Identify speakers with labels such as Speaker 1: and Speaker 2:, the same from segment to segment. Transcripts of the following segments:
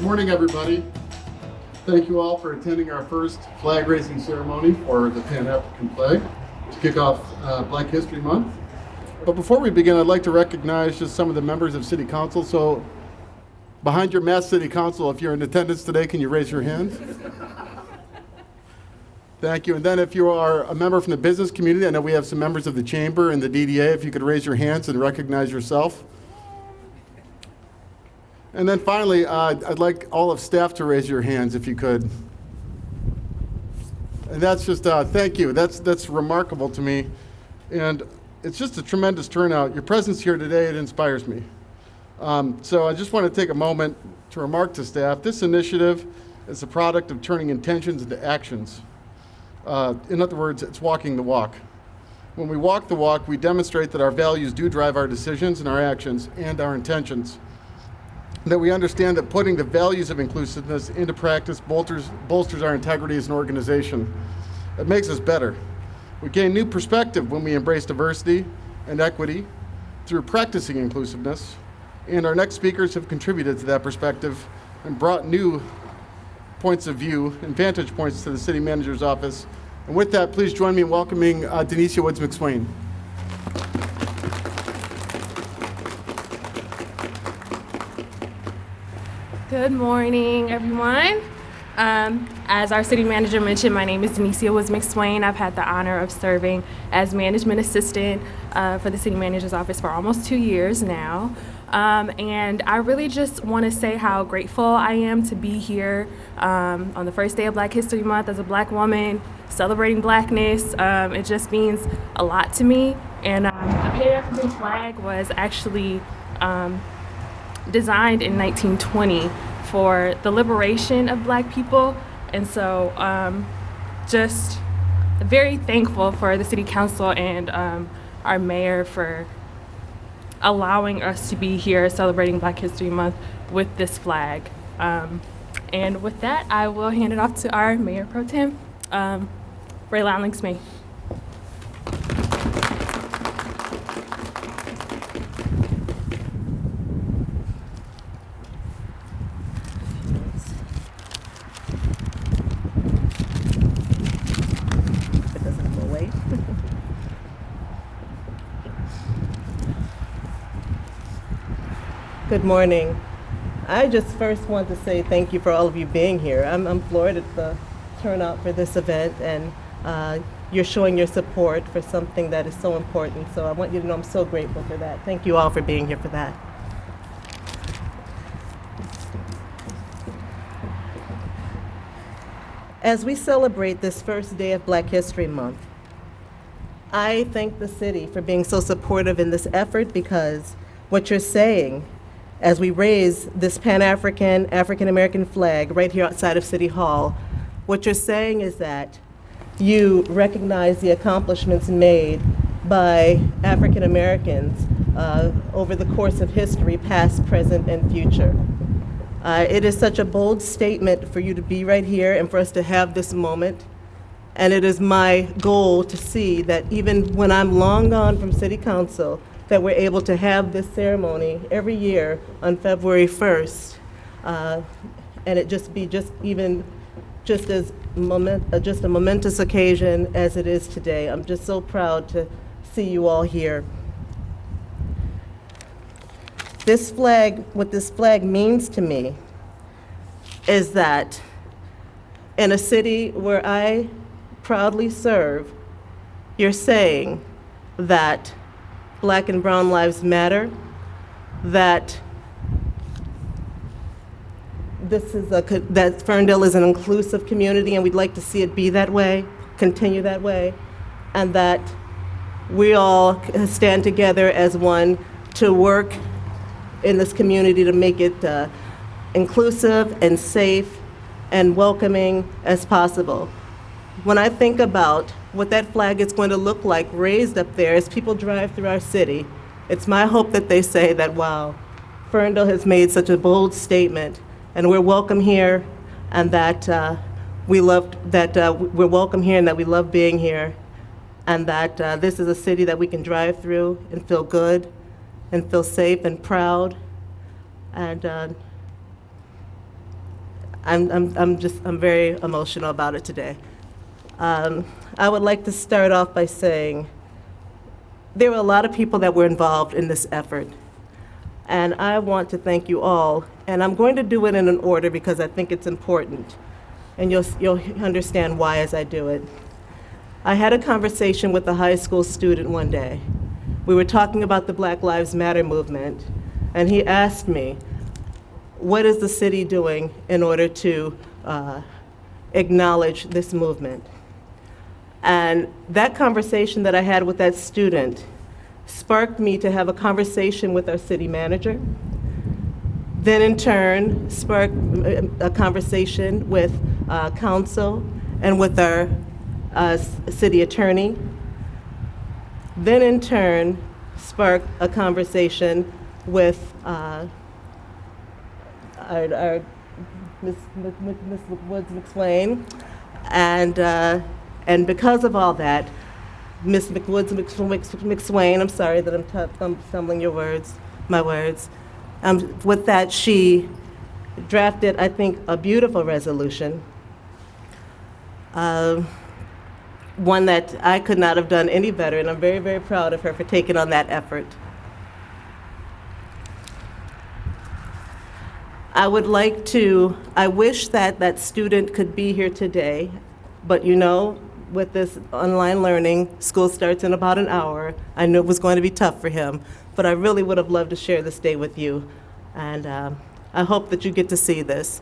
Speaker 1: Good morning, everybody. Thank you all for attending our first flag raising ceremony for the Pan-African flag to kick off Black History Month. But before we begin, I'd like to recognize just some of the members of City Council. So behind your mass City Council, if you're in attendance today, can you raise your hand? Thank you. And then if you are a member from the business community, I know we have some members of the Chamber and the DDA, if you could raise your hands and recognize yourself. And then finally, I'd like all of staff to raise your hands if you could. And that's just, thank you. That's remarkable to me. And it's just a tremendous turnout. Your presence here today, it inspires me. So I just want to take a moment to remark to staff, this initiative is a product of turning intentions into actions. In other words, it's walking the walk. When we walk the walk, we demonstrate that our values do drive our decisions and our actions and our intentions. That we understand that putting the values of inclusiveness into practice bolsters our integrity as an organization. It makes us better. We gain new perspective when we embrace diversity and equity through practicing inclusiveness, and our next speakers have contributed to that perspective and brought new points of view and vantage points to the City Manager's office. And with that, please join me in welcoming Danicia McSwain.
Speaker 2: Good morning, everyone. As our city manager mentioned, my name is Danicia McSwain. I've had the honor of serving as management assistant for the city manager's office for almost 2 years now. And I really just want to say how grateful I am to be here on the first day of Black History Month as a Black woman, celebrating Blackness. It just means a lot to me. And the Pan-African flag was actually designed in 1920 for the liberation of Black people. And so just very thankful for the City Council and our mayor for allowing us to be here celebrating Black History Month with this flag. And with that, I will hand it off to our Mayor Pro Tem, Raylon.
Speaker 3: Good morning. I just first want to say thank you for all of you being here. I'm floored at the turnout for this event, and you're showing your support for something that is so important. So I want you to know I'm so grateful for that. Thank you all for being here for that. As we celebrate this first day of Black History Month, I thank the city for being so supportive in this effort, because what you're saying as we raise this Pan-African, African-American flag right here outside of City Hall, what you're saying is that you recognize the accomplishments made by African-Americans over the course of history, past, present, and future. It is such a bold statement for you to be right here and for us to have this moment. And it is my goal to see that even when I'm long gone from City Council, that we're able to have this ceremony every year on February 1st, and it just be just a momentous occasion as it is today. I'm just so proud to see you all here. This flag, what this flag means to me is that in a city where I proudly serve, you're saying that Black and brown lives matter, that that Ferndale is an inclusive community, and we'd like to see it be that way, continue that way, and that we all stand together as one to work in this community to make it inclusive and safe and welcoming as possible. When I think about what that flag is going to look like raised up there as people drive through our city, it's my hope that they say that, wow, Ferndale has made such a bold statement, and we're welcome here, and that we're welcome here, and that we love being here, and that this is a city that we can drive through and feel good – and feel safe and proud. And I'm very emotional about it today. I would like to start off by saying there were a lot of people that were involved in this effort, and I want to thank you all. And I'm going to do it in an order because I think it's important, and you'll understand why as I do it. I had a conversation with a high school student one day. We were talking about the Black Lives Matter movement, and he asked me, what is the city doing in order to acknowledge this movement? And that conversation that I had with that student sparked me to have a conversation with our city manager, then in turn sparked a conversation with council and with our city attorney, then in turn sparked a conversation with our Ms. Woods McSwain, and because of all that, Ms. McSwain, I'm sorry that I'm stumbling my words. With that, she drafted, I think, a beautiful resolution, one that I could not have done any better, and I'm very, very proud of her for taking on that effort. I wish that that student could be here today, but you know, with this online learning, school starts in about an hour. I knew it was going to be tough for him, but I really would have loved to share this day with you, and I hope that you get to see this.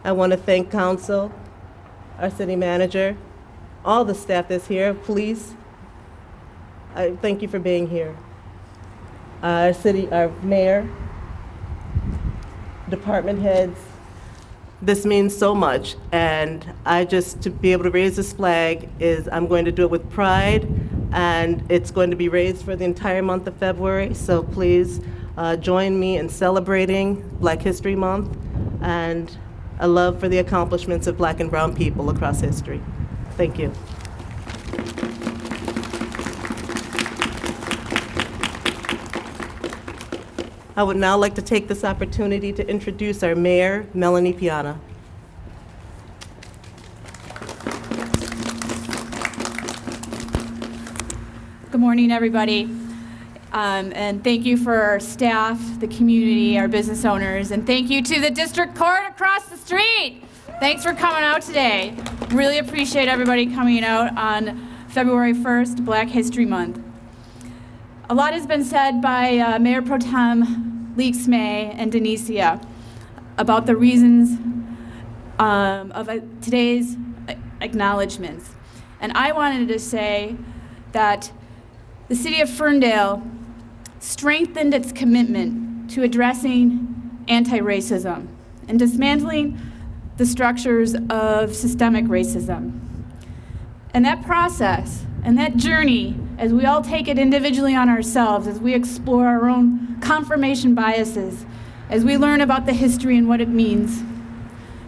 Speaker 3: I want to thank council, our city manager, all the staff that's here, police. I thank you for being here. Our mayor, department heads. This means so much, and to be able to raise this flag I'm going to do it with pride, and it's going to be raised for the entire month of February, so please join me in celebrating Black History Month and a love for the accomplishments of Black and brown people across history. Thank you. I would now like to take this opportunity to introduce our mayor, Melanie Piana.
Speaker 4: Good morning, everybody. And thank you for our staff, the community, our business owners, and thank you to the district court across the street. Thanks for coming out today. Really appreciate everybody coming out on February 1st, Black History Month. A lot has been said by Mayor Pro Tem Leaks May and Danicia about the reasons of today's acknowledgements. And I wanted to say that the city of Ferndale strengthened its commitment to addressing anti-racism and dismantling the structures of systemic racism. And that process and that journey, as we all take it individually on ourselves, as we explore our own confirmation biases, as we learn about the history and what it means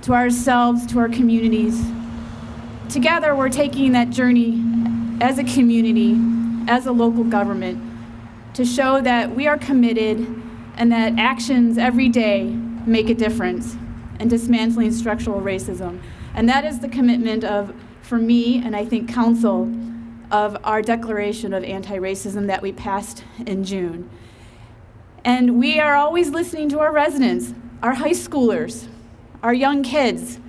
Speaker 4: to ourselves, to our communities, together we're taking that journey as a community, as a local government, to show that we are committed and that actions every day make a difference in dismantling structural racism. And that is the commitment for me, and I think council, of our declaration of anti-racism that we passed in June. And we are always listening to our residents, our high schoolers, our young kids.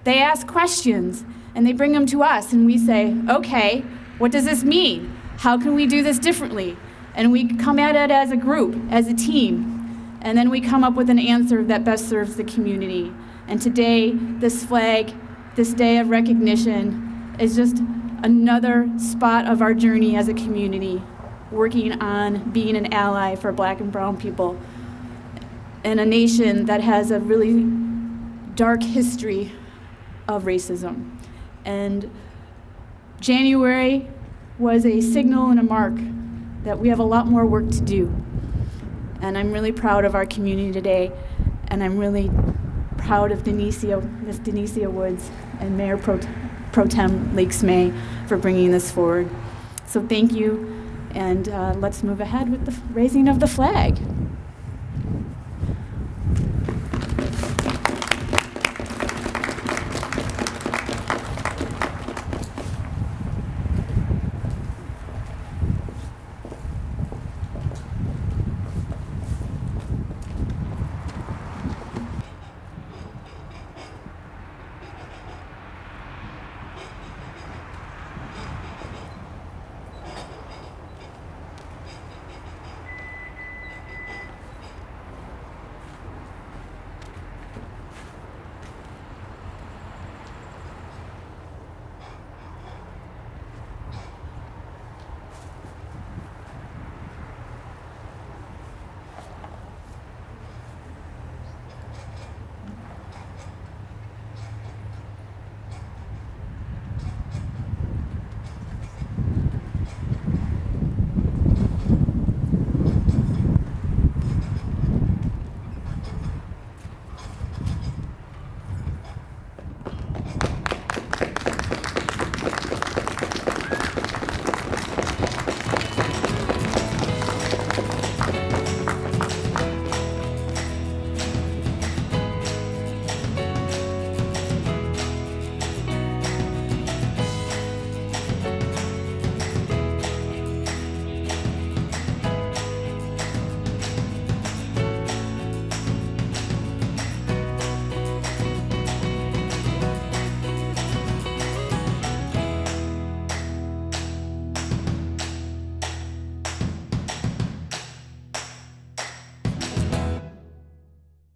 Speaker 4: They ask questions and they bring them to us and we say, okay, what does this mean? How can we do this differently? And we come at it as a group, as a team, and then we come up with an answer that best serves the community. And today, this flag, this day of recognition, is just another spot of our journey as a community, working on being an ally for Black and brown people in a nation that has a really dark history of racism. And January was a signal and a mark that we have a lot more work to do. And I'm really proud of our community today, and I'm really proud of Miss Danicia Woods and Mayor Pro Tem Leaks May for bringing this forward. So thank you, and let's move ahead with the raising of the flag.